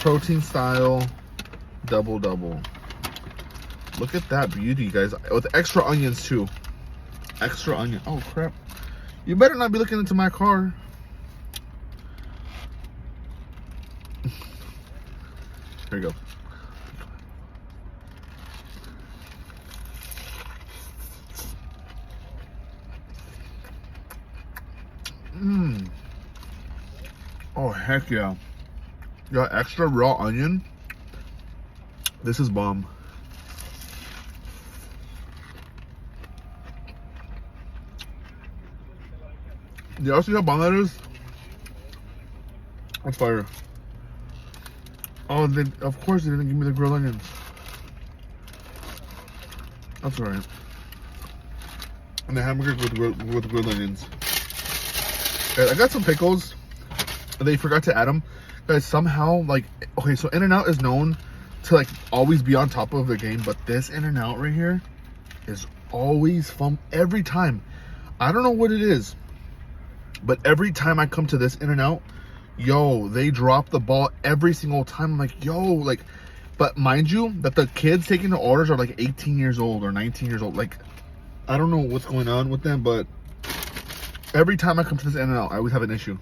protein style double. Look at that beauty, guys, with extra onions too. Extra onion. Oh crap, you better not be looking into my car. Here you go. Oh heck yeah. Got extra raw onion. This is bomb. Y'all see how bomb that is? That's fire. Oh, of course they didn't give me the grilled onions. That's alright. And the hamburgers with grilled onions. Guys, I got some pickles. They forgot to add them. Guys, somehow, like, okay, so In-N-Out is known to, like, always be on top of the game, but this In-N-Out right here is always fun every time. I don't know what it is, but every time I come to this In-N-Out, yo, they drop the ball every single time. I'm like, yo, like, but mind you that the kids taking the orders are like 18 years old or 19 years old. Like, I don't know what's going on with them, but every time I come to this In-N-Out, I always have an issue.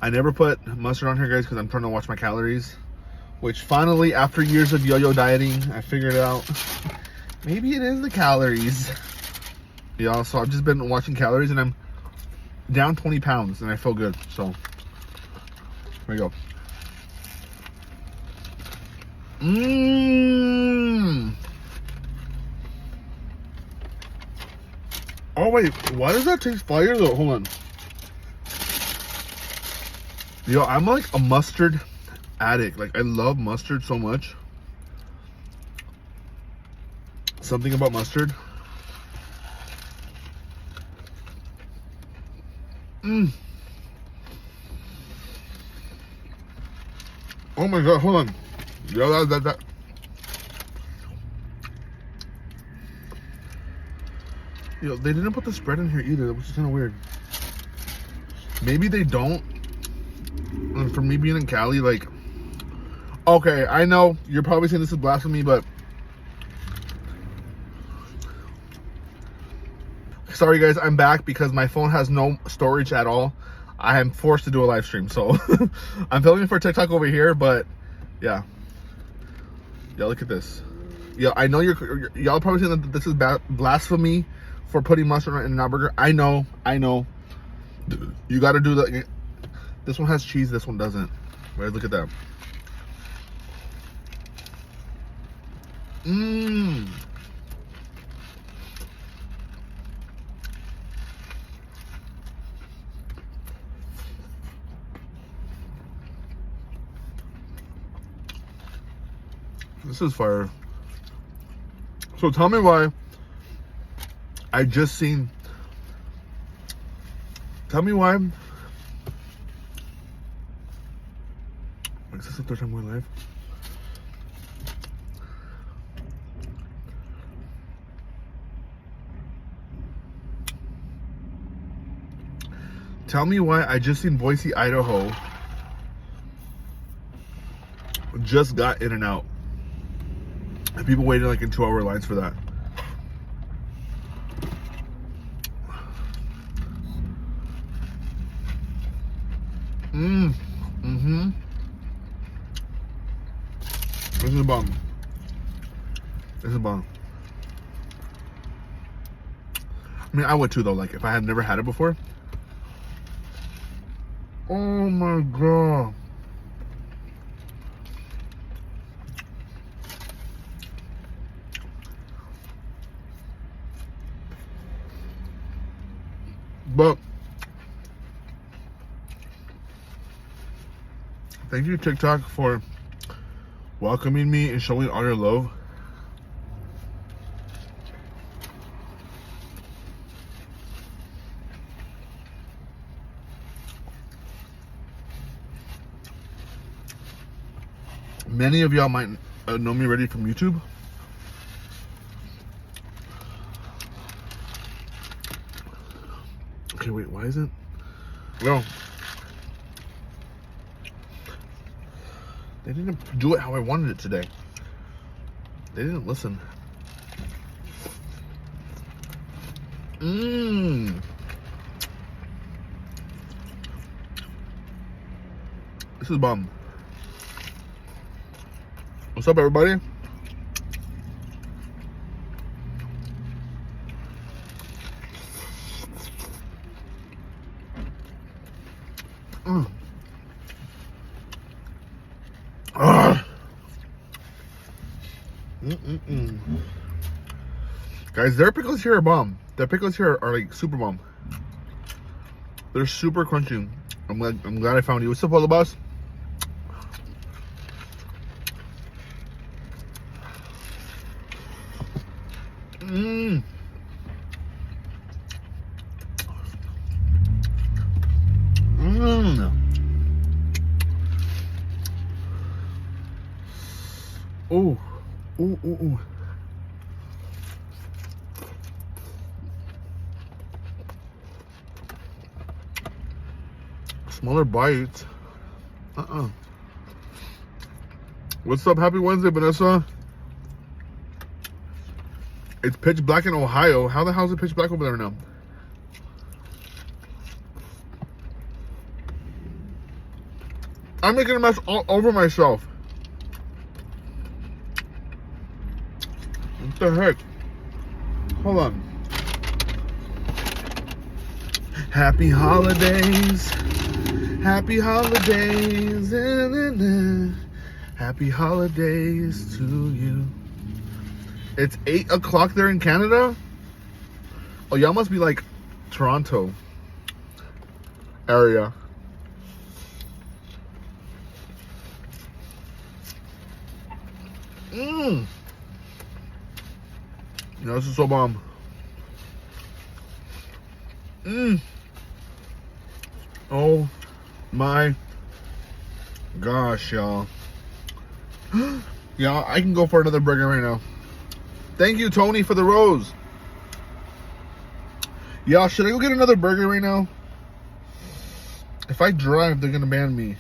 I never put mustard on here, guys, because I'm trying to watch my calories, which finally, after years of yo-yo dieting, I figured out maybe it is the calories. Yeah, so I've just been watching calories, and I'm down 20 pounds, and I feel good. So, here we go. Oh, wait. Why does that taste fire, though? Hold on. Yo, I'm like a mustard addict. Like, I love mustard so much. Something about mustard. Oh my god, hold on. Yo, that. Yo, they didn't put the spread in here either, which is kind of weird. Maybe they don't. And for me being in Cali, like, okay, I know you're probably saying this is blasphemy, but sorry guys, I'm back because my phone has no storage at all. I am forced to do a live stream, so I'm filming for TikTok over here, but yeah. Yeah, look at this. Yeah, I know y'all probably saying that this is blasphemy for putting mustard in an burger. I know. You got to do that. This one has cheese, this one doesn't. Right, look at that. This is fire. So tell me why I just seen. Tell me why. Is this the third time we're live? Tell me why I just seen Boise, Idaho just got In-N-Out. And people waited like in 2-hour lines for that. This is a bomb. This is a bomb. I mean, I would too though, like if I had never had it before. Oh my god. But thank you, TikTok, for welcoming me and showing all your love. Many of y'all might know me already from YouTube. Okay, wait, why isn't? No. They didn't do it how I wanted it today. They didn't listen. Mmm. This is bomb. What's up, everybody? Guys, their pickles here are bomb. Their pickles here are like super bomb. They're super crunchy. I'm glad I found you. What's up, Polo Boss? Mmm. Mmm. Ooh. Ooh, ooh, ooh. Smaller bites. What's up? Happy Wednesday, Vanessa. It's pitch black in Ohio. How the hell is it pitch black over there now? I'm making a mess all over myself. What the heck? Hold on. Happy holidays. Happy holidays. Happy holidays to you. It's 8 o'clock there in Canada? Oh, y'all must be like Toronto area. Mmm. No, this is so bomb. Mmm. Oh my gosh, y'all. Y'all, I can go for another burger right now. Thank you, Tony, for the rose. Y'all, should I go get another burger right now? If I drive, they're gonna ban me.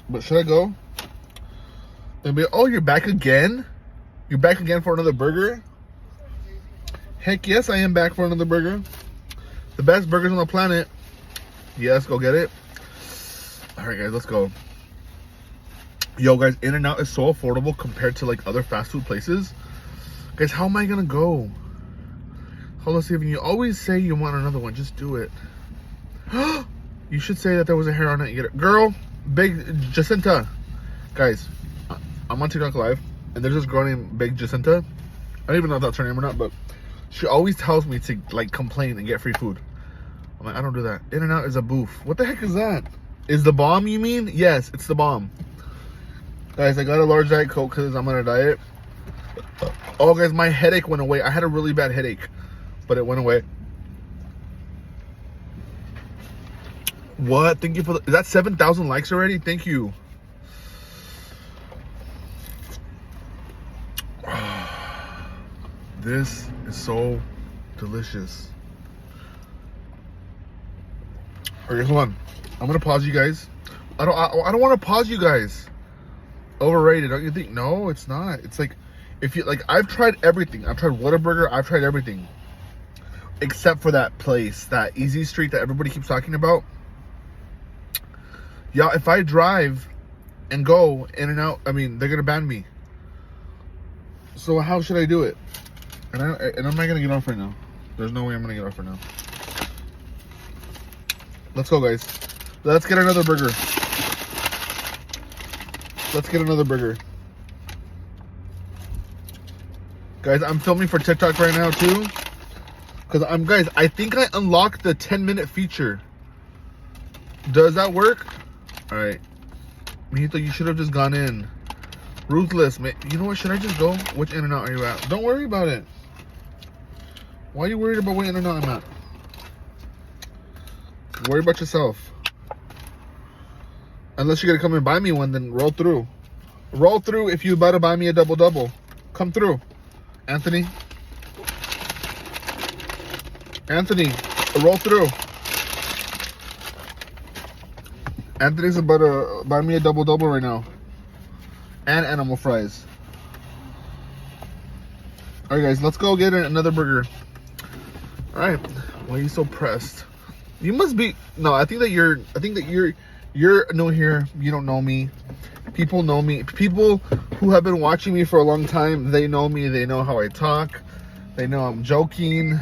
But should I go? They'll be, oh, you're back again? You're back again for another burger? Heck yes, I am back for another burger. The best burgers on the planet. Yes, go get it. Alright, guys, let's go. Yo, guys, In-N-Out is so affordable compared to like other fast food places. Guys, how am I gonna go? Hold on, Steven. You always say you want another one. Just do it. You should say that there was a hair on it. You get it. Girl, Big Jacinta. Guys, I'm on TikTok Live, and there's this girl named Big Jacinta. I don't even know if that's her name or not, but she always tells me to like complain and get free food. I'm like, I don't do that. In-N-Out is a booth. What the heck is that? Is the bomb, you mean? Yes, it's the bomb. Guys, I got a large Diet Coke because I'm on a diet. Oh, guys, my headache went away. I had a really bad headache, but it went away. What? Thank you for the... Is that 7,000 likes already? Thank you. This is so delicious. Okay, hold on. I'm gonna pause you guys. I don't want to pause you guys. Overrated, don't you think? No, it's not. It's like, if you like, I've tried everything. I've tried Whataburger. I've tried everything, except for that place, that Easy Street that everybody keeps talking about. Yeah, if I drive and go In-N-Out, I mean, they're gonna ban me. So how should I do it? And I'm not gonna get off right now. There's no way I'm gonna get off right now. Let's go, guys. Let's get another burger. Let's get another burger. Guys, I'm filming for TikTok right now too. Because guys, I think I unlocked the 10-minute feature. Does that work? Alright. Mijito, you should have just gone in. Ruthless, man. You know what? Should I just go? Which In-N-Out are you at? Don't worry about it. Why are you worried about what In-N-Out I'm at? Worry about yourself. Unless you're gonna come and buy me one, then roll through. Roll through if you about to buy me a double-double. Come through. Anthony. Anthony, roll through. Anthony's about to buy me a double-double right now. and animal fries. All right, guys, let's go get another burger. All right, why are you so pressed? You must be. No, I think that you're new here. You don't know me. People know me. People who have been watching me for a long time, they know me. They know how I talk. They know I'm joking.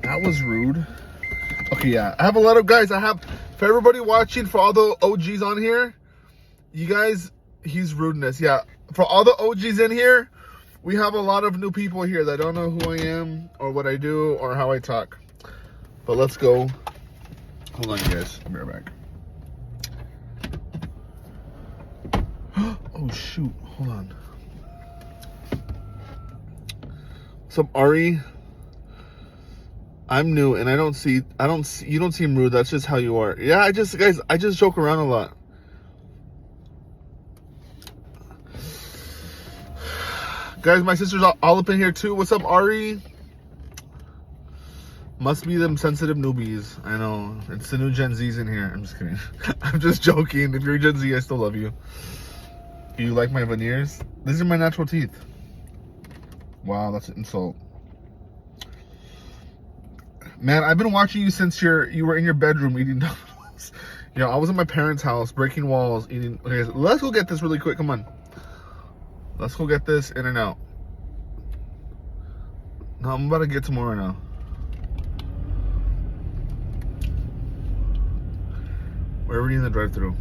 That was rude. Okay, yeah. I have a lot of guys. For everybody watching, for all the OGs on here, you guys, he's rudeness. Yeah. For all the OGs in here, we have a lot of new people here that don't know who I am or what I do or how I talk. But let's go. Hold on, you guys. I'll be right back. Oh, shoot. Hold on. What's up, Ari? I'm new and you don't seem rude. That's just how you are. Yeah, I just joke around a lot. Guys, my sister's all up in here too. What's up, Ari? Must be them sensitive newbies. I know. It's the new Gen Zs in here. I'm just kidding. I'm just joking. If you're Gen Z, I still love you. Do you like my veneers? These are my natural teeth. Wow, that's an insult. Man, I've been watching you since you were in your bedroom eating donuts. You know, I was at my parents' house breaking walls, eating. Okay, so let's go get this really quick. Come on. Let's go get this in and out. No, I'm about to get tomorrow now. We're already in the drive-thru.